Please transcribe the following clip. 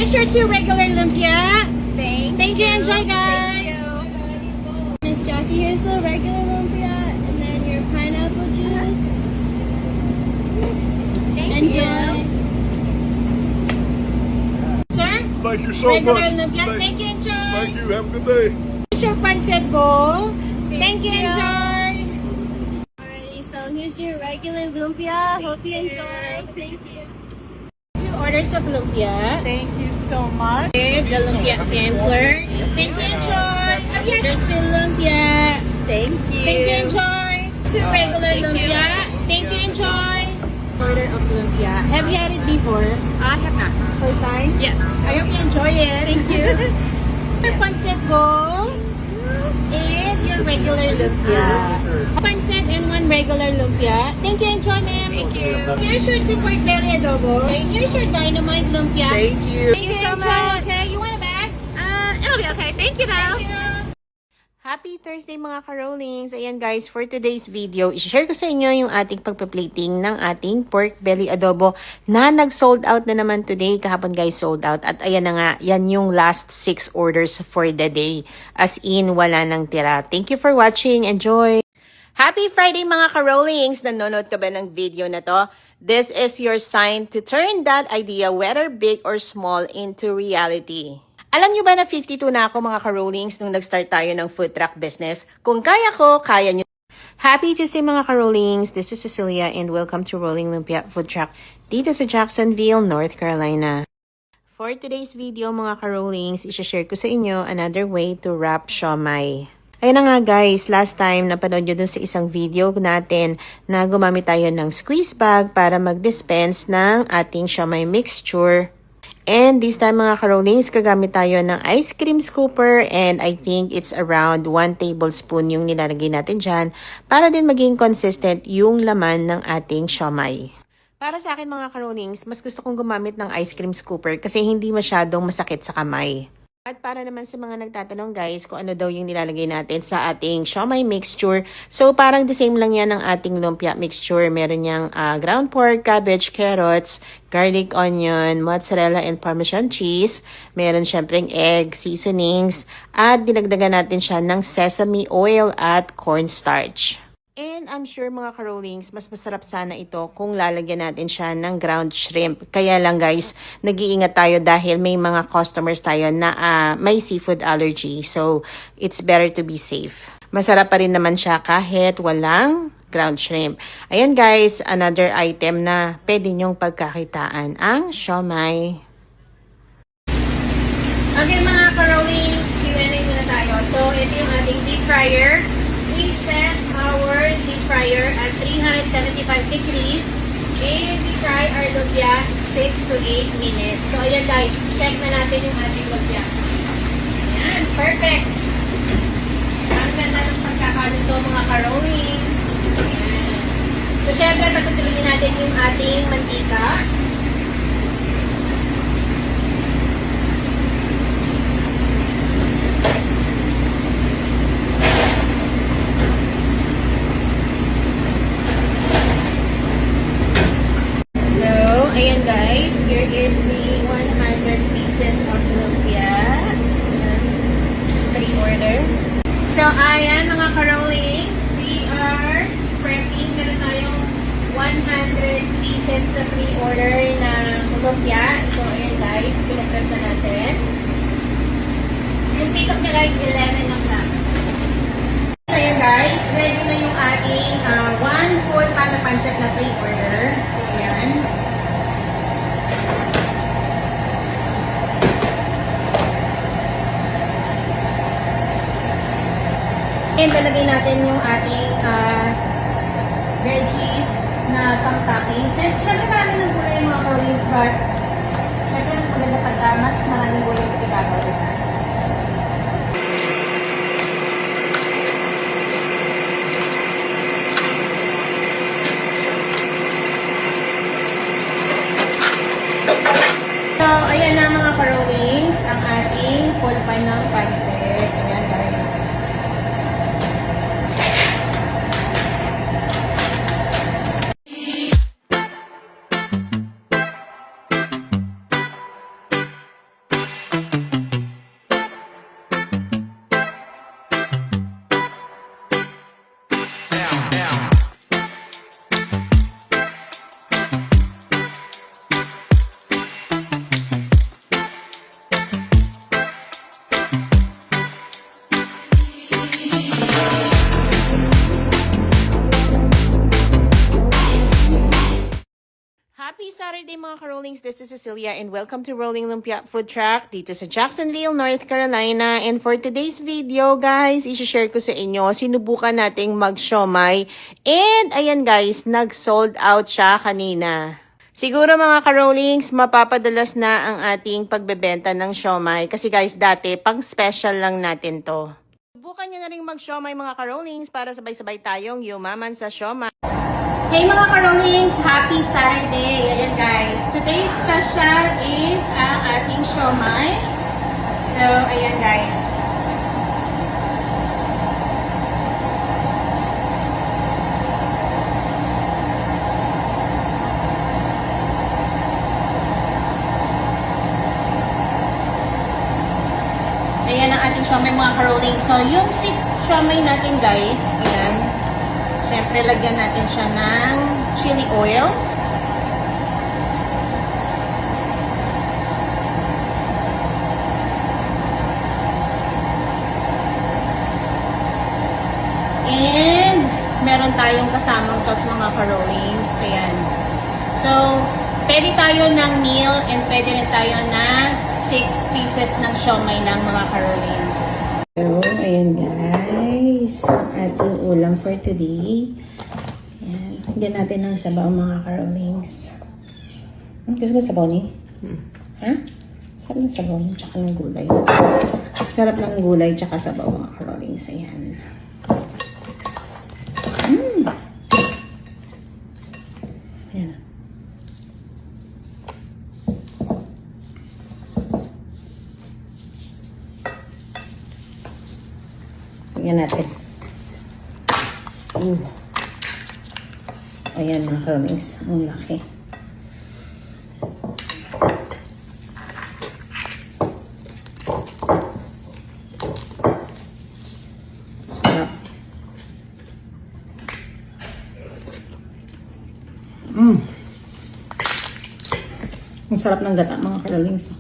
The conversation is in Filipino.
Here's your 2 regular lumpia. Thank you. Enjoy, guys. Thank you. Miss Jackie, here's the regular lumpia, and then your pineapple juice. Enjoy. Sir? Thank you so Regular much. lumpia. Thank you. Enjoy. Thank you. Have a good day. Here's your pancit bowl. Thank you. Enjoy. Alrighty, so here's your regular lumpia. Hope you enjoy. Thank you. 2 orders of lumpia. Thank you so much. With the lumpia sampler. Thank you. Enjoy. Again, 2 lumpia. Thank you. Thank you. Enjoy. 2 regular lumpia. Thank you. Enjoy. Order of lumpia. Have you had it before? I have not. First time? Yes. I hope you enjoy it. Thank you. Your pancit bowl and your regular lumpia. Pancit and 1 regular lumpia. Thank you. Enjoy, ma'am. Thank you. Here's your 2 pork belly adobo. And here's your dynamite lumpia. Thank you. Thank you. so Enjoy. much. Okay, you want a bag? It'll be okay. Thank you, though. Thank you. Happy Thursday mga ka-rollings! Ayan guys, for today's video, i-share ko sa inyo yung ating pagpa-plating ng ating pork belly adobo na nag-sold out na naman today. Kahapon guys, sold out. At ayan na nga, yan yung last 6 orders for the day. As in, wala nang tira. Thank you for watching. Enjoy! Happy Friday mga ka-rollings! Nanonood ka ba ng video na to? This is your sign to turn that idea, whether big or small, into reality. Alam nyo ba na 52 na ako mga ka-rollings nung nag-start tayo ng food truck business? Kung kaya ko, kaya nyo. Happy Tuesday mga ka-rollings! This is Cecilia and welcome to Rolling Lumpia Food Truck dito sa Jacksonville, North Carolina. For today's video mga ka-rollings, i-share ko sa inyo another way to wrap siomai. Ayun na nga guys, last time napanood nyo dun sa isang video natin na gumamit tayo ng squeeze bag para mag-dispense ng ating siomai mixture. And this time mga ka-rollings, gagamit tayo ng ice cream scooper and I think it's around 1 tablespoon yung nilalagay natin dyan para din maging consistent yung laman ng ating siomai. Para sa akin mga ka-rollings, mas gusto kong gumamit ng ice cream scooper kasi hindi masyadong masakit sa kamay. At para naman sa mga nagtatanong guys kung ano daw yung nilalagay natin sa ating siomai mixture. So parang the same lang yan ng ating lumpia mixture. Meron niyang ground pork, cabbage, carrots, garlic, onion, mozzarella, and parmesan cheese. Meron syempreng egg, seasonings, at dinagdagan natin siya ng sesame oil at cornstarch. And I'm sure mga ka-rollings, mas masarap sana ito kung lalagyan natin siya ng ground shrimp. Kaya lang guys, nag-iingat tayo dahil may mga customers tayo na may seafood allergy. So, it's better to be safe. Masarap pa rin naman siya kahit walang ground shrimp. Ayan guys, another item na pwede nyong pagkakitaan, ang siomai. Okay mga ka-rollings, Q&A muna tayo. So, ito yung ating deep fryer. We set our deep fryer at 375 degrees and we fry our lumpia 6 to 8 minutes. So ayan guys, check na natin yung ating lumpia. Ayan, perfect. Ang ganda ng pagkakaluto mga ka-rolling. Ayan. So syempre, patutuloyin natin yung ating mantika. Ayan guys, here is the 100 pieces of lumpia. Ayan, pre-order. So ayan mga ka-rollings, we are prepping. Meron tayong 100 pieces na pre-order ng lumpia. So ayan guys, pinaprep na natin. Yung pick up na guys, 11 o'clock. Ayan guys, ready na yung ating 1 full pan na pancit na pre-order. So ayan. And lalagay natin yung ating veggies na pang-topping. Siyempre marami ng gulay yung mga rollings, but siyempre mas maganda pagka mas maraming gulay sa ibabaw. So, ayan na mga ka-rollings, ang ating full pan ng pancit. Ayan guys. mga ka-rollings, this is Cecilia and welcome to Rolling Lumpia Food Truck dito sa Jacksonville, North Carolina. And for today's video guys, isi-share ko sa inyo, sinubukan nating mag-siomai. And ayan guys, nag-sold out siya kanina. Siguro mga ka-rollings, mapapadalas na ang ating pagbebenta ng siomai. Kasi guys, dati pang special lang natin to. Subukan nyo na rin mag-siomai mga ka-rollings para sabay-sabay tayong yumaman sa siomai. Hey mga ka-rollings! Happy Saturday! Ayan guys, today's special is ang ating siomai. So, ayan guys. Ayan ang ating siomai mga ka-rollings. So, yung 6 siomai natin guys, ayan. Siyempre, lagyan natin siya ng chili oil. And, meron tayong kasamang sauce mga ka-rollings. Ayan. So, pwede tayo ng meal and pwede rin tayo ng 6 pieces ng siomai ng mga ka-rollings. So, ayan guys, ating ulam for today. Ayan, higyan natin ng sabaw mga ka-rollings. Gusto mo sabaw ni? Ha? Sarap ng sabaw niya, tsaka ng gulay. Sarap ng gulay, tsaka sabaw mga ka-rollings. Ayan. Ayan. Tingnan natin. Ayan mga ka-rollings. Ang laki. Sarap. Ang sarap ng gata mga ka-rollings.